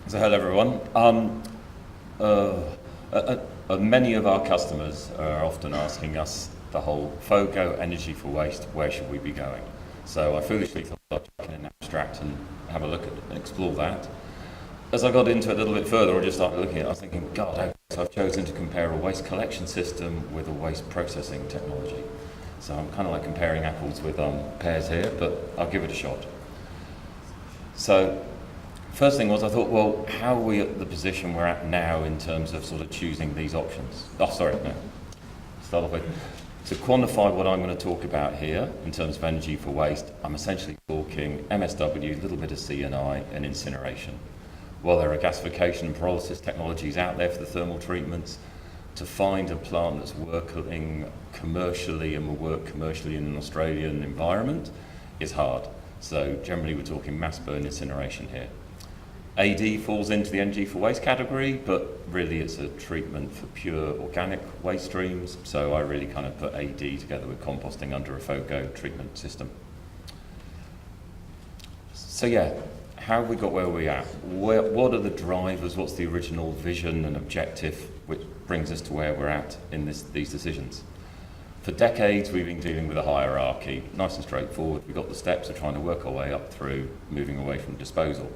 So hello everyone. Uh, Many of our customers are often asking us the whole FOGO, energy for waste, where should we be going? So I foolishly thought I'd chuck in an abstract and have a look at and explore that. As I got into it a little bit further, I just started looking at it, I was thinking, God, I've chosen to compare a waste collection system with a waste processing technology. So I'm kind of like comparing apples with pears here, but I'll give it a shot. So first thing was I thought, well, how are we at the position we're at now in terms of sort of choosing these options? Start off with, to quantify what I'm going to talk about here in terms of energy for waste, I'm essentially talking MSW, a little bit of CNI and incineration. While there are gasification and pyrolysis technologies out there for the thermal treatments, to find a plant that's working commercially and will work commercially in an Australian environment is hard. So generally we're talking mass burn incineration here. AD falls into the energy for waste category, but really it's a treatment for pure organic waste streams, so I really kind of put AD together with composting under a FOGO treatment system. So yeah, how have we got where we're at? What are the drivers? What's the original vision and objective which brings us to where we're at in these decisions? For decades we've been dealing with a hierarchy, nice and straightforward. We've got the steps of trying to work our way up through moving away from disposal.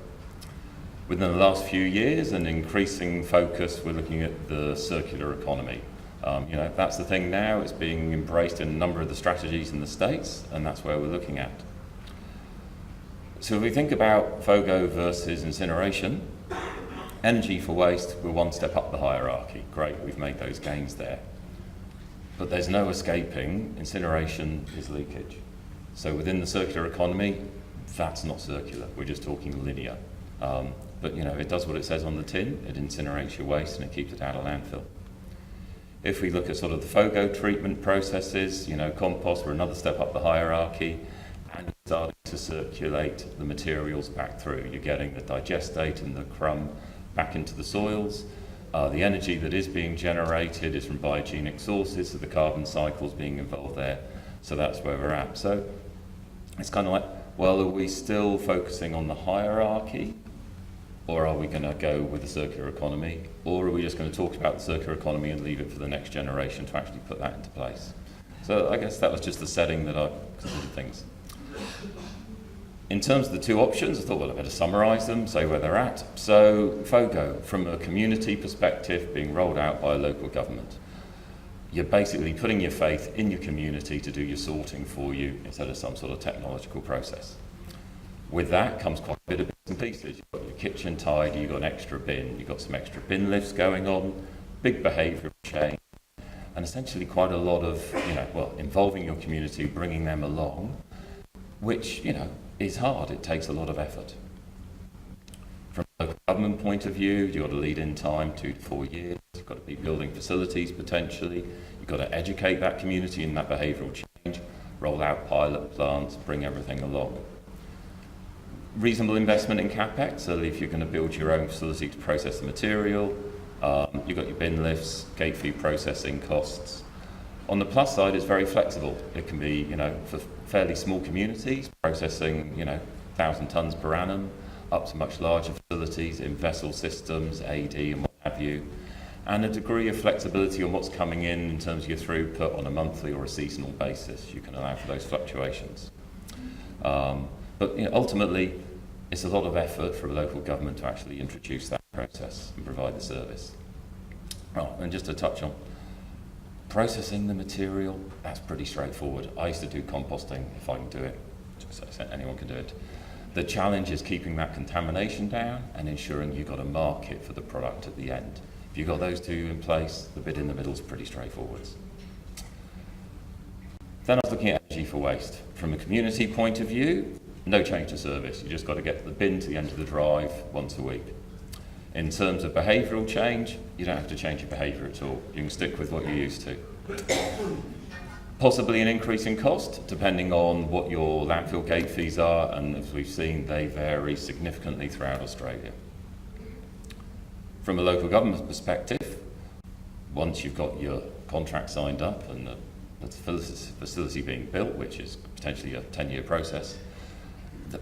Within the last few years, an increasing focus, we're looking at the circular economy. That's the thing now. It's being embraced in a number of the strategies in the States, and that's where we're looking at. So if we think about FOGO versus incineration, energy for waste, we're one step up the hierarchy. Great, we've made those gains there. But there's no escaping, incineration is leakage. So within the circular economy, that's not circular, we're just talking linear. But it does what it says on the tin, it incinerates your waste and it keeps it out of landfill. If we look at sort of the FOGO treatment processes, compost, we're another step up the hierarchy, and you're starting to circulate the materials back through. You're getting the digestate and the crumb back into the soils. The energy that is being generated is from biogenic sources, so the carbon cycle's being involved there. So that's where we're at. So it's kind of like, well, are we still focusing on the hierarchy? Or are we going to go with the circular economy? Or are we just going to talk about the circular economy and leave it for the next generation to actually put that into place? So I guess that was just the setting that I considered things. In terms of the two options, I thought, well, I better summarise them, say where they're at. So FOGO, from a community perspective, being rolled out by a local government. You're basically putting your faith in your community to do your sorting for you instead of some sort of technological process. With that comes quite a bit of bits and pieces. You've got your kitchen tidy, you've got an extra bin, you've got some extra bin lifts going on, big behavioural change, and essentially quite a lot of, involving your community, bringing them along, which, is hard. It takes a lot of effort. From a local government point of view, you've got to lead in time 2 to 4 years. You've got to be building facilities potentially. You've got to educate that community in that behavioural change, roll out pilot plants, bring everything along. Reasonable investment in CapEx, so if you're going to build your own facility to process the material, you've got your bin lifts, gate fee processing costs. On the plus side, it's very flexible. It can be, for fairly small communities, processing, 1,000 tonnes per annum, up to much larger facilities in vessel systems, AD and what have you, and a degree of flexibility on what's coming in terms of your throughput on a monthly or a seasonal basis. You can allow for those fluctuations. But ultimately, it's a lot of effort for a local government to actually introduce that process and provide the service. Oh, and just to touch on processing the material, that's pretty straightforward. I used to do composting if I can do it, so anyone can do it. The challenge is keeping that contamination down and ensuring you've got a market for the product at the end. If you've got those two in place, the bit in the middle is pretty straightforward. Then I was looking at energy for waste. From a community point of view, no change to service. You just got to get the bin to the end of the drive once a week. In terms of behavioural change, you don't have to change your behaviour at all. You can stick with what you're used to. Possibly an increase in cost, depending on what your landfill gate fees are, and as we've seen, they vary significantly throughout Australia. From a local government perspective, once you've got your contract signed up and the facility being built, which is potentially a 10-year process,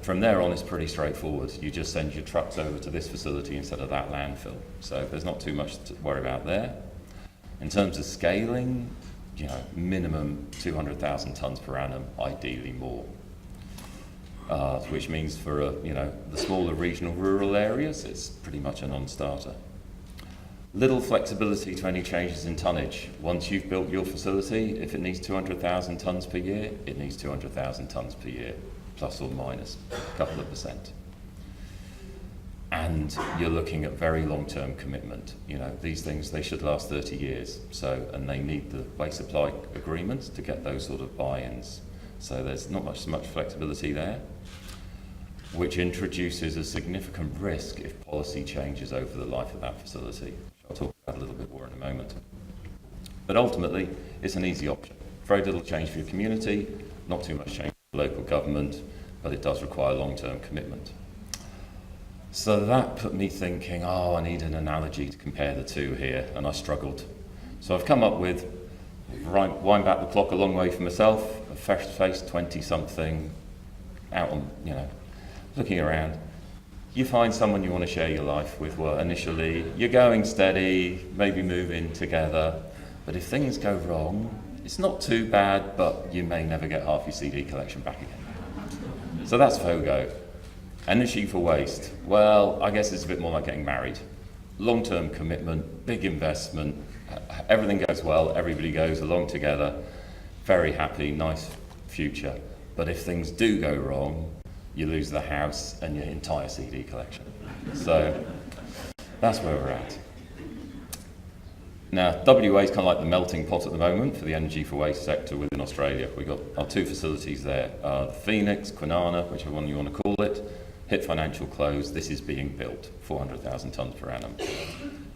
From there on, it's pretty straightforward. You just send your trucks over to this facility instead of that landfill. So there's not too much to worry about there. In terms of scaling, minimum 200,000 tonnes per annum, ideally more. Which means for the smaller regional rural areas, it's pretty much a non-starter. Little flexibility to any changes in tonnage. Once you've built your facility, if it needs 200,000 tonnes per year, it needs 200,000 tonnes per year, plus or minus a couple of percent. And you're looking at very long-term commitment. These things, they should last 30 years. And they need the waste supply agreements to get those sort of buy-ins. So there's not so much flexibility there, which introduces a significant risk if policy changes over the life of that facility. I'll talk about a little bit more in a moment. But ultimately, it's an easy option. Very little change for your community, not too much change for local government, but it does require long-term commitment. So that put me thinking, I need an analogy to compare the two here, and I struggled. So I've come up with, wind back the clock a long way for myself, a fresh-faced 20-something, out on, looking around. You find someone you want to share your life with. Well, initially, you're going steady, maybe move in together, but if things go wrong, it's not too bad, but you may never get half your CD collection back again. So that's FOGO. Energy for waste. Well, I guess it's a bit more like getting married. Long-term commitment, big investment, everything goes well, everybody goes along together, very happy, nice future. But if things do go wrong, you lose the house and your entire CD collection. So that's where we're at. Now, WA is kind of like the melting pot at the moment for the energy for waste sector within Australia. We've got our two facilities there, Phoenix, Kwinana, whichever one you want to call it, hit financial close. This is being built, 400,000 tonnes per annum.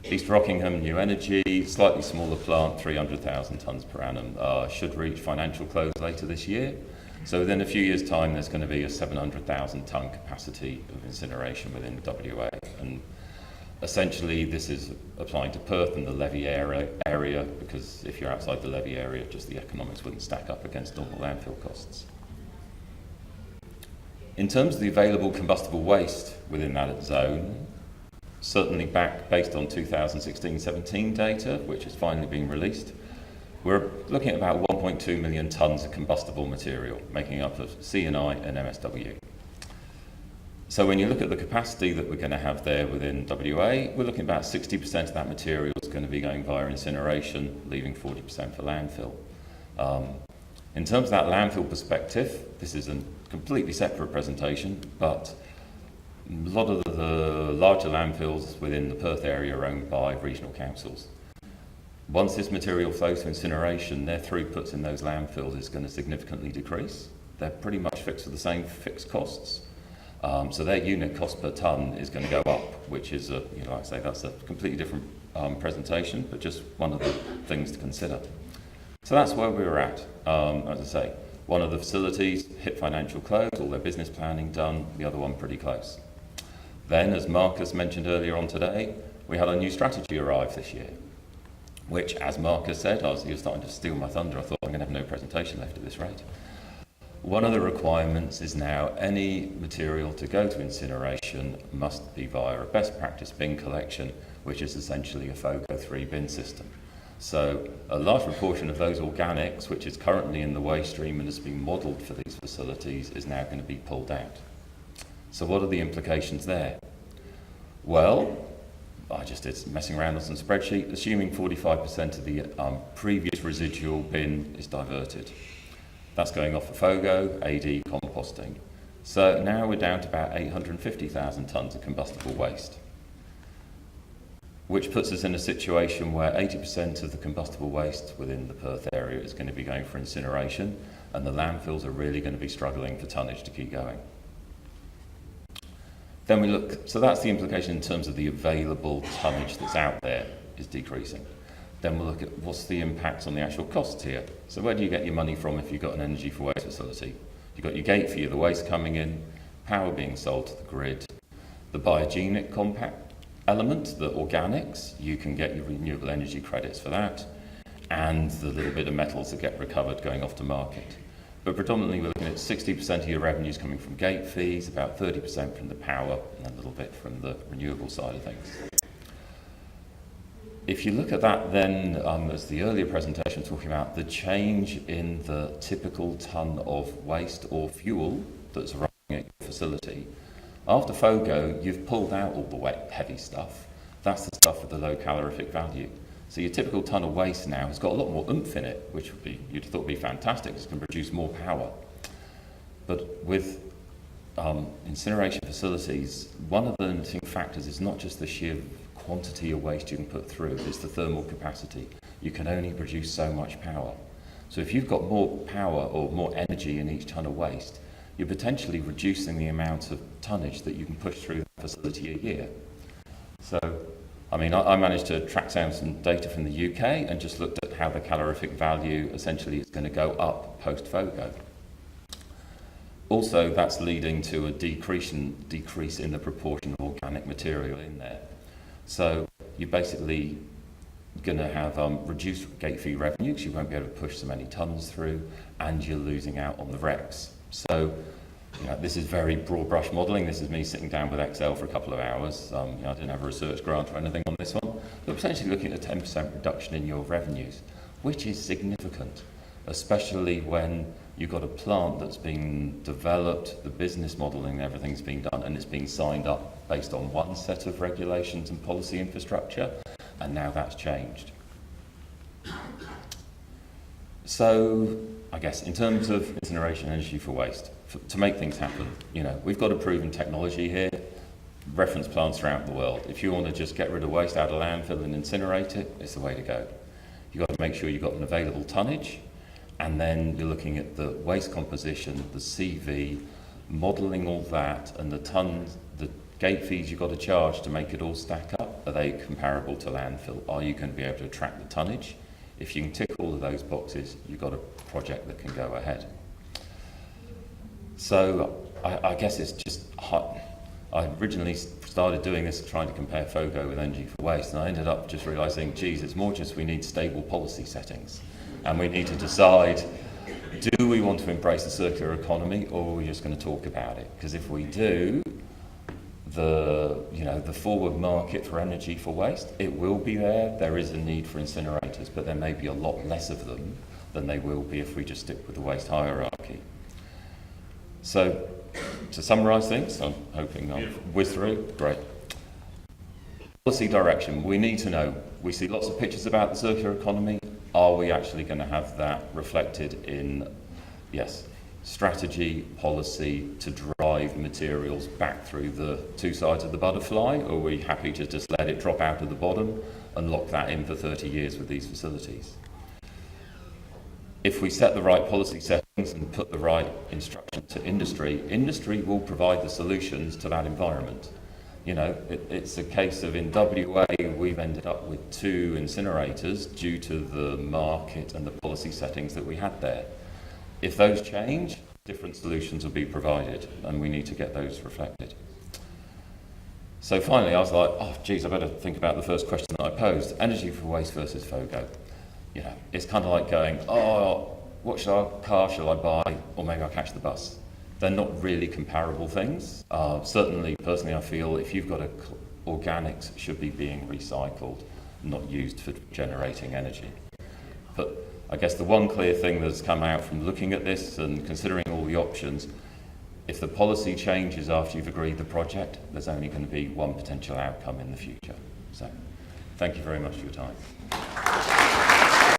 East Rockingham, New Energy, slightly smaller plant, 300,000 tonnes per annum, should reach financial close later this year. So within a few years' time, there's going to be a 700,000 tonne capacity of incineration within WA. And essentially, this is applying to Perth and the levy area, because if you're outside the levy area, just the economics wouldn't stack up against normal landfill costs. In terms of the available combustible waste within that zone, certainly based on 2016-17 data, which has finally been released, we're looking at about 1.2 million tonnes of combustible material, making up of C&I and MSW. So when you look at the capacity that we're going to have there within WA, we're looking at about 60% of that material is going to be going via incineration, leaving 40% for landfill. In terms of that landfill perspective, this is a completely separate presentation, but a lot of the larger landfills within the Perth area are owned by regional councils. Once this material flows to incineration, their throughputs in those landfills is going to significantly decrease. They're pretty much fixed with the same fixed costs. So their unit cost per tonne is going to go up, which is, like I say, that's a completely different presentation, but just one of the things to consider. So that's where we were at. As I say, one of the facilities hit financial close, all their business planning done, the other one pretty close. Then, as Marcus mentioned earlier on today, we had a new strategy arrive this year, which, as Marcus said, he was starting to steal my thunder. I thought I'm going to have no presentation left at this rate. One of the requirements is now any material to go to incineration must be via a best practice bin collection, which is essentially a FOGO 3 bin system. So a large proportion of those organics, which is currently in the waste stream and has been modelled for these facilities, is now going to be pulled out. So what are the implications there? Well, I just did some messing around on some spreadsheet, assuming 45% of the previous residual bin is diverted. That's going off for FOGO, AD, composting. So now we're down to about 850,000 tonnes of combustible waste, which puts us in a situation where 80% of the combustible waste within the Perth area is going to be going for incineration, and the landfills are really going to be struggling for tonnage to keep going. Then we look, so that's the implication in terms of the available tonnage that's out there is decreasing. Then we'll look at what's the impact on the actual costs here. So where do you get your money from if you've got an energy for waste facility? You've got your gate fee of the waste coming in, power being sold to the grid, the biogenic compact element, the organics, you can get your renewable energy credits for that, and the little bit of metals that get recovered going off to market. But predominantly we're looking at 60% of your revenues coming from gate fees, about 30% from the power, and a little bit from the renewable side of things. If you look at that then, as the earlier presentation talking about the change in the typical ton of waste or fuel that's arriving at your facility, after FOGO, you've pulled out all the wet, heavy stuff. That's the stuff with the low calorific value. So your typical ton of waste now has got a lot more oomph in it, which would be, you'd have thought would be fantastic, because it can produce more power. But with incineration facilities, one of the limiting factors is not just the sheer quantity of waste you can put through, it's the thermal capacity. You can only produce so much power. So if you've got more power or more energy in each ton of waste, you're potentially reducing the amount of tonnage that you can push through the facility a year. So, I mean, I managed to track down some data from the UK and just looked at how the calorific value essentially is going to go up post-FOGO. Also, that's leading to a decrease in the proportion of organic material in there. So you're basically going to have reduced gate fee revenue because you won't be able to push so many tons through, and you're losing out on the RECs. So, you know, this is very broad brush modelling. This is me sitting down with Excel for a couple of hours. You know, I didn't have a research grant or anything on this one. But potentially looking at a 10% reduction in your revenues, which is significant, especially when you've got a plant that's been developed, the business modelling and everything's been done, and it's been signed up based on one set of regulations and policy infrastructure, and now that's changed. So, I guess in terms of incineration energy for waste, to make things happen, you know, we've got a proven technology here, reference plants throughout the world. If you want to just get rid of waste out of landfill and incinerate it, it's the way to go. You've got to make sure you've got an available tonnage, and then you're looking at the waste composition, the CV, modelling all that, and the tons, the gate fees you've got to charge to make it all stack up. Are they comparable to landfill? Are you going to be able to attract the tonnage? If you can tick all of those boxes, you've got a project that can go ahead. So I guess it's just hot. I originally started doing this trying to compare FOGO with energy for waste, and I ended up just realising, geez, it's more just we need stable policy settings. And we need to decide, do we want to embrace the circular economy, or are we just going to talk about it? Because if we do, the forward market for energy for waste, it will be there. There is a need for incinerators, but there may be a lot less of them than they will be if we just stick with the waste hierarchy. So, to summarise things, I'm hoping I'll whiz through. Great. Policy direction. We need to know. We see lots of pictures about the circular economy. Are we actually going to have that reflected in, yes, strategy, policy to drive materials back through the two sides of the butterfly, or are we happy to just let it drop out of the bottom and lock that in for 30 years with these facilities? If we set the right policy settings and put the right instruction to industry, industry will provide the solutions to that environment. You know, it's a case of in WA we've ended up with 2 incinerators due to the market and the policy settings that we had there. If those change, different solutions will be provided, and we need to get those reflected. So finally, I was like, oh, geez, I better think about the first question that I posed. Energy for waste versus FOGO. You know, it's kind of like going, oh, what car shall I buy? Or maybe I'll catch the bus. They're not really comparable things. Certainly, personally, I feel if you've got organics should be being recycled, not used for generating energy. But I guess the one clear thing that's come out from looking at this and considering all the options, if the policy changes after you've agreed the project, there's only going to be one potential outcome in the future. So, thank you very much for your time.